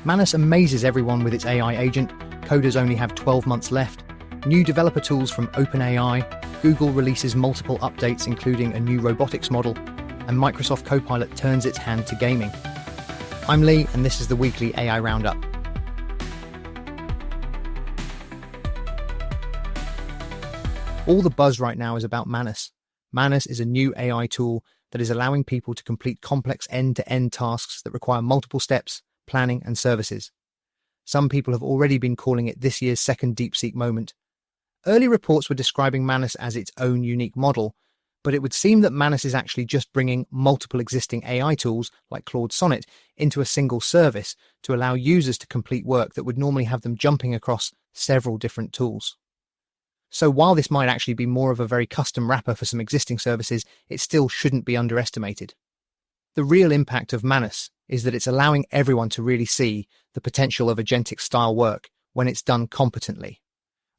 Manus amazes everyone with its AI agent. Coders only have 12 months left. New developer tools from OpenAI. Google releases multiple updates, including a new robotics model. And Microsoft CoPilot turns its hand to gaming. I'm Lee, and this is the weekly AI Roundup. All the buzz right now is about Manus. Manus is a new AI tool that is allowing people to complete complex end-to-end tasks that require multiple steps, planning, and services. Some people have already been calling it this year's second DeepSeek moment. Early reports were describing Manus as its own unique model, but it would seem that Manus is actually just bringing multiple existing AI tools, like Claude Sonnet, into a single service to allow users to complete work that would normally have them jumping across several different tools. So while this might actually be more of a very custom wrapper for some existing services, it still shouldn't be underestimated. The real impact of Manus is that it's allowing everyone to really see the potential of agentic-style work when it's done competently.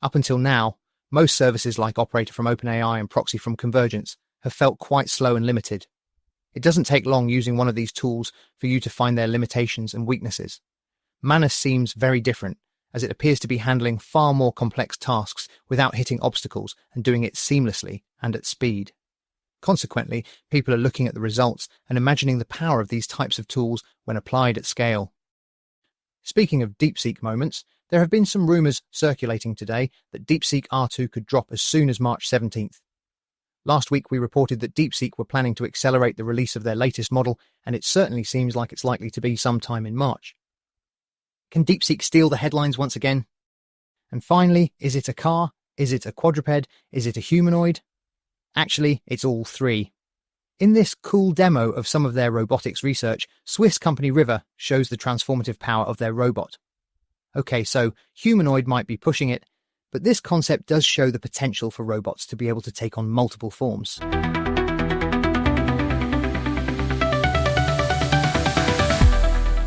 Up until now, most services like Operator from OpenAI and Proxy from Convergence have felt quite slow and limited. It doesn't take long using one of these tools for you to find their limitations and weaknesses. Manus seems very different, as it appears to be handling far more complex tasks without hitting obstacles and doing it seamlessly and at speed. Consequently, people are looking at the results and imagining the power of these types of tools when applied at scale. Speaking of DeepSeek moments, there have been some rumours circulating today that DeepSeek R2 could drop as soon as March 17th. Last week we reported that DeepSeek were planning to accelerate the release of their latest model, and it certainly seems like it's likely to be sometime in March. Can DeepSeek steal the headlines once again? And finally, is it a car? Is it a quadruped? Is it a humanoid? Actually, it's all three. In this cool demo of some of their robotics research, Swiss company River shows the transformative power of their robot. Okay, so humanoid might be pushing it, but this concept does show the potential for robots to be able to take on multiple forms.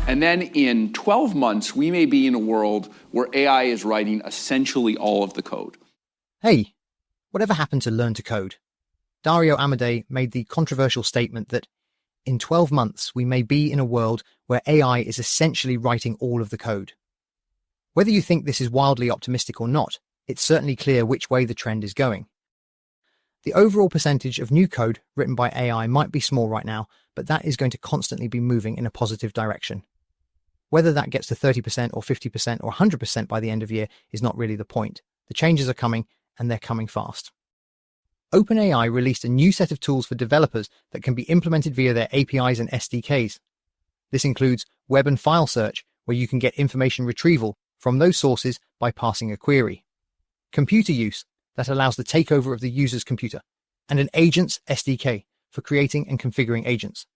And then in 12 months, we may be in a world where AI is writing essentially all of the code. Hey, whatever happened to learn to code? Dario Amodei made the controversial statement that in 12 months, we may be in a world where AI is essentially writing all of the code. Whether you think this is wildly optimistic or not, it's certainly clear which way the trend is going. The overall percentage of new code written by AI might be small right now, but that is going to constantly be moving in a positive direction. Whether that gets to 30% or 50% or 100% by the end of year is not really the point. The changes are coming, and they're coming fast. OpenAI released a new set of tools for developers that can be implemented via their APIs and SDKs. This includes web and file search, where you can get information retrieval from those sources by passing a query. Computer use, that allows the takeover of the user's computer. And an agents SDK for creating and configuring agents.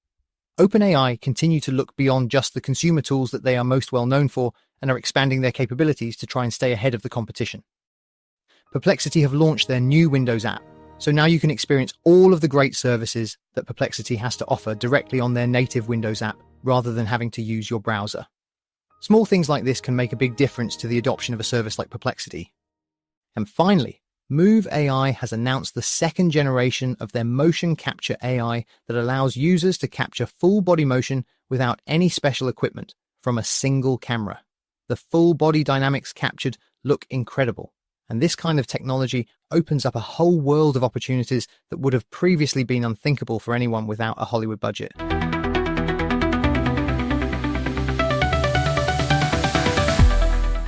OpenAI continue to look beyond just the consumer tools that they are most well known for and are expanding their capabilities to try and stay ahead of the competition. Perplexity have launched their new Windows app, so now you can experience all of the great services that Perplexity has to offer directly on their native Windows app, rather than having to use your browser. Small things like this can make a big difference to the adoption of a service like Perplexity. And finally, Move AI has announced the second generation of their motion capture AI that allows users to capture full body motion without any special equipment from a single camera. The full body dynamics captured look incredible, and this kind of technology opens up a whole world of opportunities that would have previously been unthinkable for anyone without a Hollywood budget.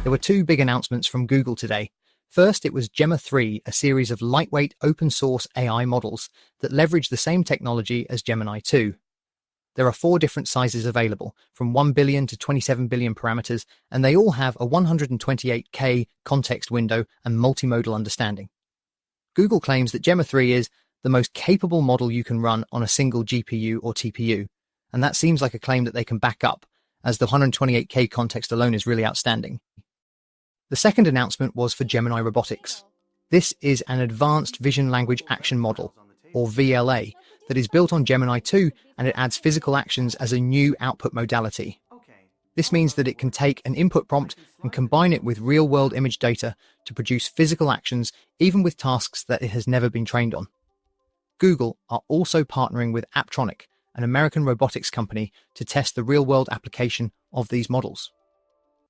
There were two big announcements from Google today. First, it was Gemma 3, a series of lightweight open-source AI models that leverage the same technology as Gemini 2. There are 4 different sizes available, from 1 billion to 27 billion parameters, and they all have a 128K context window and multimodal understanding. Google claims that Gemma 3 is the most capable model you can run on a single GPU or TPU, and that seems like a claim that they can back up, as the 128K context alone is really outstanding. The second announcement was for Gemini Robotics. This is an advanced vision language action model, or VLA, that is built on Gemini 2, and it adds physical actions as a new output modality. This means that it can take an input prompt and combine it with real-world image data to produce physical actions, even with tasks that it has never been trained on. Google are also partnering with Apptronic, an American robotics company, to test the real-world application of these models.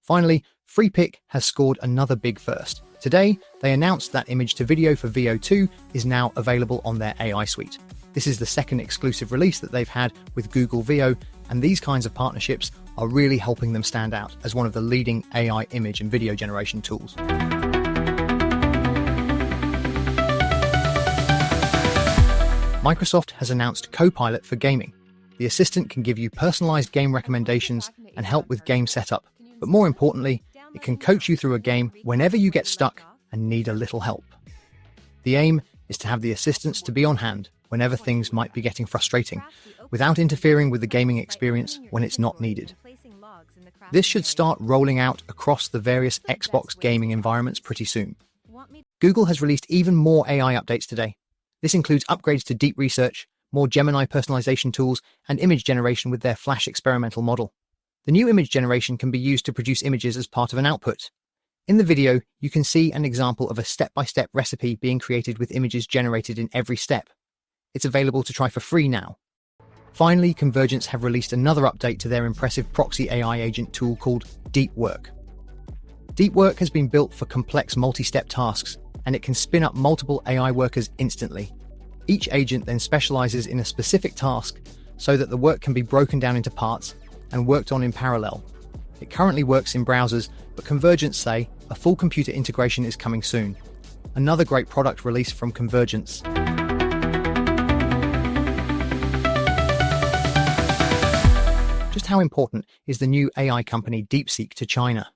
Finally, FreePic has scored another big first. Today, they announced that image to video for Veo 2 is now available on their AI suite. This is the second exclusive release that they've had with Google Veo, and these kinds of partnerships are really helping them stand out as one of the leading AI image and video generation tools. Microsoft has announced CoPilot for gaming. The assistant can give you personalized game recommendations and help with game setup, but more importantly, it can coach you through a game whenever you get stuck and need a little help. The aim is to have the assistants to be on hand whenever things might be getting frustrating, without interfering with the gaming experience when it's not needed. This should start rolling out across the various Xbox gaming environments pretty soon. Google has released even more AI updates today. This includes upgrades to deep research, more Gemini personalization tools, and image generation with their Flash experimental model. The new image generation can be used to produce images as part of an output. In the video, you can see an example of a step-by-step recipe being created with images generated in every step. It's available to try for free now. Finally, Convergence have released another update to their impressive proxy AI agent tool called DeepWork. DeepWork has been built for complex multi-step tasks, and it can spin up multiple AI workers instantly. Each agent then specializes in a specific task so that the work can be broken down into parts and worked on in parallel. It currently works in browsers, but Convergence say a full computer integration is coming soon. Another great product release from Convergence. Just how important is the new AI company DeepSeek to China?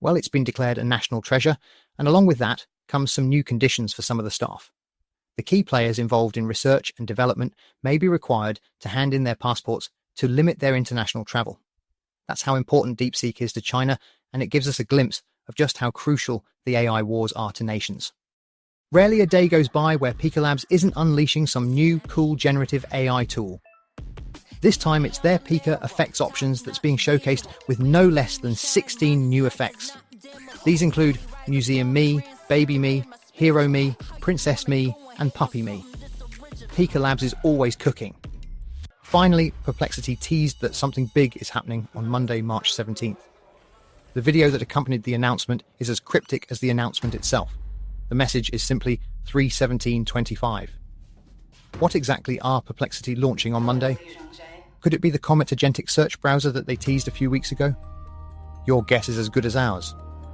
Well, it's been declared a national treasure, and along with that comes some new conditions for some of the staff. The key players involved in research and development may be required to hand in their passports to limit their international travel. That's how important DeepSeek is to China, and it gives us a glimpse of just how crucial the AI wars are to nations. Rarely a day goes by where Pika Labs isn't unleashing some new, cool generative AI tool. This time it's their Pika effects options that's being showcased with no less than 16 new effects. These include Museum Me, Baby Me, Hero Me, Princess Me, and Puppy Me. Pika Labs is always cooking. Finally, Perplexity teased that something big is happening on Monday, March 17th. The video that accompanied the announcement is as cryptic as the announcement itself. The message is simply 3/17/25. What exactly are Perplexity launching on Monday? Could it be the Comet agentic search browser that they teased a few weeks ago? Your guess is as good as ours.